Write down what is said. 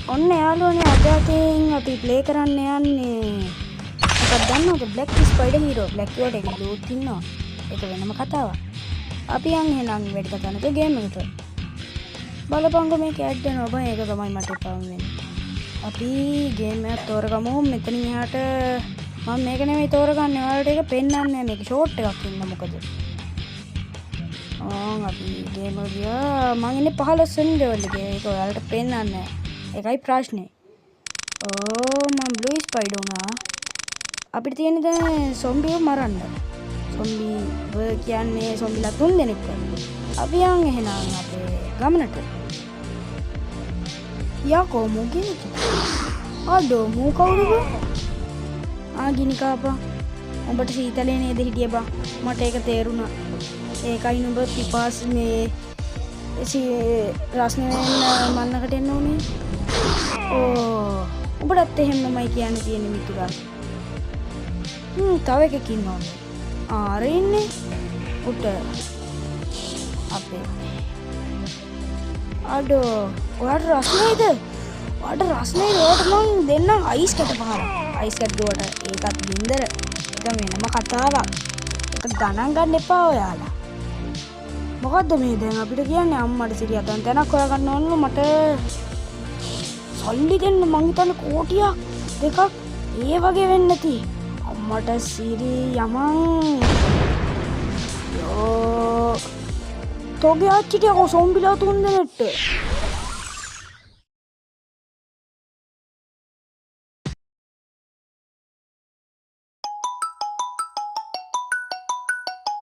ඔන්න යාළුවනේ අද අතින් අපි ප්ලේ කරන්න යන්නේ මොකක්ද දන්නවද බ්ලැක් ස්පයිඩර් හීරෝ බ්ලැක් කිව්වට ඒක බ්ලූත් ඉන්නවා ඒක වෙනම කතාවක් අපි යන් එහෙනම් වැඩි කතා නැතුව ගේම් එකට බලපංගෝ මේක ඇඩ් වෙනවා බං ඒක තමයි මට එපා වෙන්නේ අපි ගේම් එක තෝරගමු මෙතනින් එහාට මම මේක නෙමෙයි තෝරගන්නේ ඔයාලට ඒක පෙන්වන්නේ මේක ෂෝට් එකක් ඉන්න මොකද අපි ගේම් එක ගියා මම ඉන්නේ 15 වෙනි ලෙවල් එකේ ඒක ඔයාලට පෙන්වන්නේ එකයි ප්‍රශ්නේ මම බ්ලූ ස්පයිඩර් වුණා අපිට තියෙන දැන් සොම්බිව මරන්න සොම්බි කියන්නේ සොම්බිලා 3 දෙනෙක් අපි යන් එහෙනම් අපේ ගමනට යකෝ මොකද අඩෝ මෝ කවුරුද ගිනි කාපා උඹට සීතලේ නේද හිටියේ බා මට ඒක තේරුණා ඒකයි නුඹ පිපාස මේ රස්නේ මන්නකට එන්න ඕනේ උඹටත් එහෙමමයි කියන්න තියෙන මිතුරා තව එකක් ඉන්නවා අර ඉන්නේ උට අපේ අඩෝ ඔයාට රස්නේද ඔයාට මං දෙන්නම් අයිස් කැට පහරක් අයිස් කැට දුවට ඒකත් බින්දර ඒක වෙනම කතාවක් ඒක ගණන් ගන්න එපා ඔයාලා මොකද්ද මේ දැන් අපිට කියන්නේ අම්මට සිරිය හදන්න තැනක් හොයාගන්න ඕනලු මට සල්ලි දෙන්න මං හිතන්නේ කෝටියක් දෙකක් ඒ වගේ වෙන්න ඇති අම්මට සිරි යමන් යෝ තෝගේ ආච්චිට යකෝ සොම්බිලා 3 දෙනෙක්ට